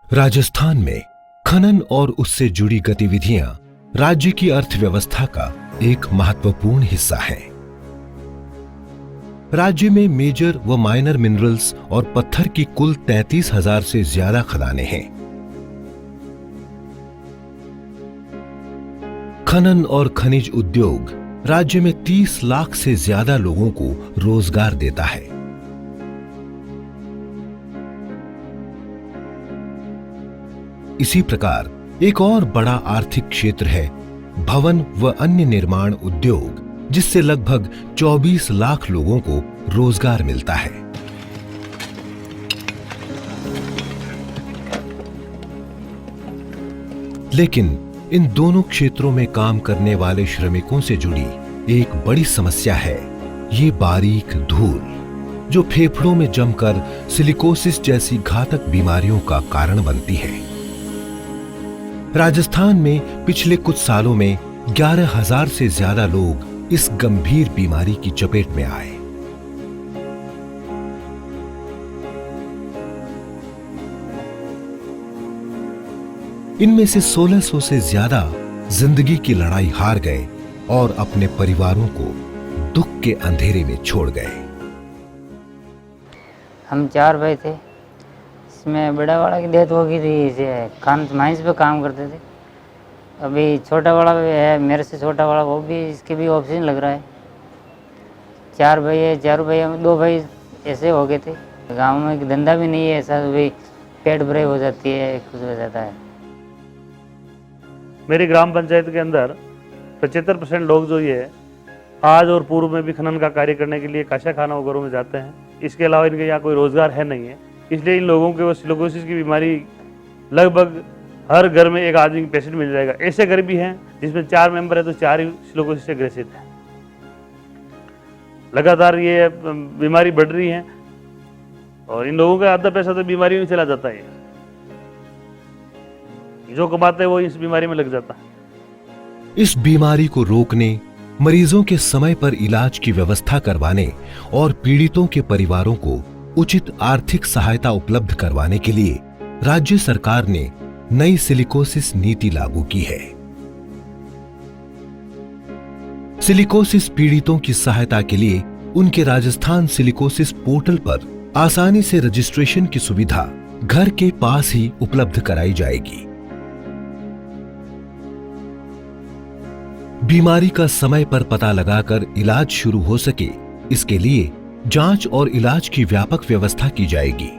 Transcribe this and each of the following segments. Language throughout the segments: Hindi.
राजस्थान में खनन और उससे जुड़ी गतिविधियां राज्य की अर्थव्यवस्था का एक महत्वपूर्ण हिस्सा है। राज्य में मेजर व माइनर मिनरल्स और पत्थर की कुल 33,000 से ज्यादा खदानें हैं। खनन और खनिज उद्योग राज्य में 30 लाख से ज्यादा लोगों को रोजगार देता है। इसी प्रकार एक और बड़ा आर्थिक क्षेत्र है भवन व अन्य निर्माण उद्योग, जिससे लगभग 24 लाख लोगों को रोजगार मिलता है। लेकिन इन दोनों क्षेत्रों में काम करने वाले श्रमिकों से जुड़ी एक बड़ी समस्या है ये बारीक धूल, जो फेफड़ों में जमकर सिलिकोसिस जैसी घातक बीमारियों का कारण बनती है। राजस्थान में पिछले कुछ सालों में 11,000 से ज्यादा लोग इस गंभीर बीमारी की चपेट में आए। इनमें से 1,600 से ज्यादा जिंदगी की लड़ाई हार गए और अपने परिवारों को दुख के अंधेरे में छोड़ गए। हम 4 भाई थे, इसमें बड़ा वाला की डेथ हो गई थी। इसे खान माइंस पे काम करते थे। अभी छोटा वाला भी है, मेरे से छोटा वाला, वो भी, इसके भी ऑक्सीजन लग रहा है। 4 भाई है, 4 भाई में 2 भाई ऐसे हो गए थे। गांव में एक धंधा भी नहीं है ऐसा, भाई पेट भरे हो जाती है, कुछ हो जाता है। मेरी ग्राम पंचायत के अंदर 75% लोग जो ये आज और पूर्व में भी खनन का कार्य करने के लिए कषायखाना वगैरह में जाते हैं। इसके अलावा इनके यहाँ कोई रोजगार है नहीं है, इसलिए इन लोगों को सिलिकोसिस की बीमारी लगभग हर घर में एक आदमी पेशेंट मिल जाएगा। ऐसे घर भी हैं जिसमें 4 मेंबर है तो 4 ही सिलिकोसिस से ग्रसित हैं। लगातार ये बीमारी बढ़ रही है और इन लोगों का आधा पैसा तो बीमारी में चला जाता है। जो कमाते हैं वो इस बीमारी में लग जाता है। इस बीमारी को रोकने, मरीजों के समय पर इलाज की व्यवस्था करवाने और पीड़ितों के परिवारों को उचित आर्थिक सहायता उपलब्ध करवाने के लिए राज्य सरकार ने नई सिलिकोसिस नीति लागू की है। सिलिकोसिस पीड़ितों की सहायता के लिए उनके राजस्थान सिलिकोसिस पोर्टल पर आसानी से रजिस्ट्रेशन की सुविधा घर के पास ही उपलब्ध कराई जाएगी। बीमारी का समय पर पता लगाकर इलाज शुरू हो सके, इसके लिए जांच और इलाज की व्यापक व्यवस्था की जाएगी।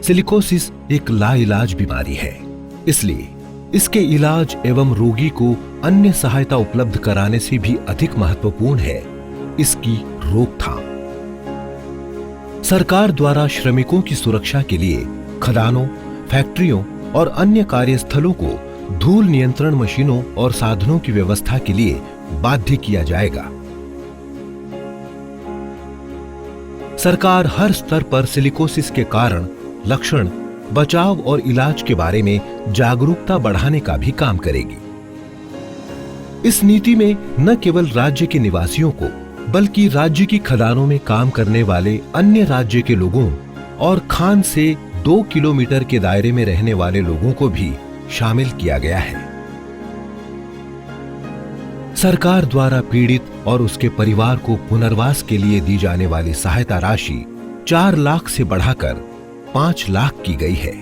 सिलिकोसिस एक लाइलाज बीमारी है, इसलिए इसके इलाज एवं रोगी को अन्य सहायता उपलब्ध कराने से भी अधिक महत्वपूर्ण है इसकी रोकथाम। सरकार द्वारा श्रमिकों की सुरक्षा के लिए खदानों, फैक्ट्रियों और अन्य कार्यस्थलों को धूल नियंत्रण मशीनों और साधनों की व्यवस्था के लिए बाध्य किया जाएगा। सरकार हर स्तर पर सिलिकोसिस के कारण, लक्षण, बचाव और इलाज के बारे में जागरूकता बढ़ाने का भी काम करेगी। इस नीति में न केवल राज्य के निवासियों को, बल्कि राज्य की खदानों में काम करने वाले अन्य राज्य के लोगों और खान से 2 किलोमीटर के दायरे में रहने वाले लोगों को भी शामिल किया गया है। सरकार द्वारा पीड़ित और उसके परिवार को पुनर्वास के लिए दी जाने वाली सहायता राशि 4 लाख से बढ़ाकर 5 लाख की गई है।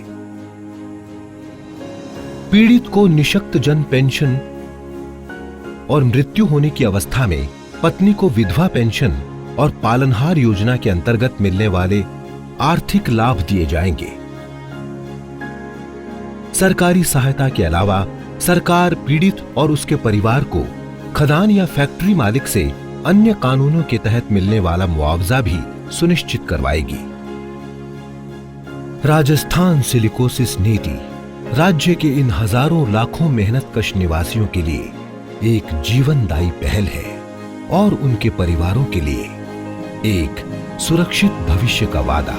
पीड़ित को निशक्त जन पेंशन और मृत्यु होने की अवस्था में पत्नी को विधवा पेंशन और पालनहार योजना के अंतर्गत मिलने वाले आर्थिक लाभ दिए जाएंगे। सरकारी सहायता के अलावा सरकार पीड़ित और उसके परिवार को खदान या फैक्ट्री मालिक से अन्य कानूनों के तहत मिलने वाला मुआवजा भी सुनिश्चित करवाएगी। राजस्थान सिलिकोसिस नीति राज्य के इन हजारों लाखों मेहनतकश निवासियों के लिए एक जीवनदायी पहल है और उनके परिवारों के लिए एक सुरक्षित भविष्य का वादा।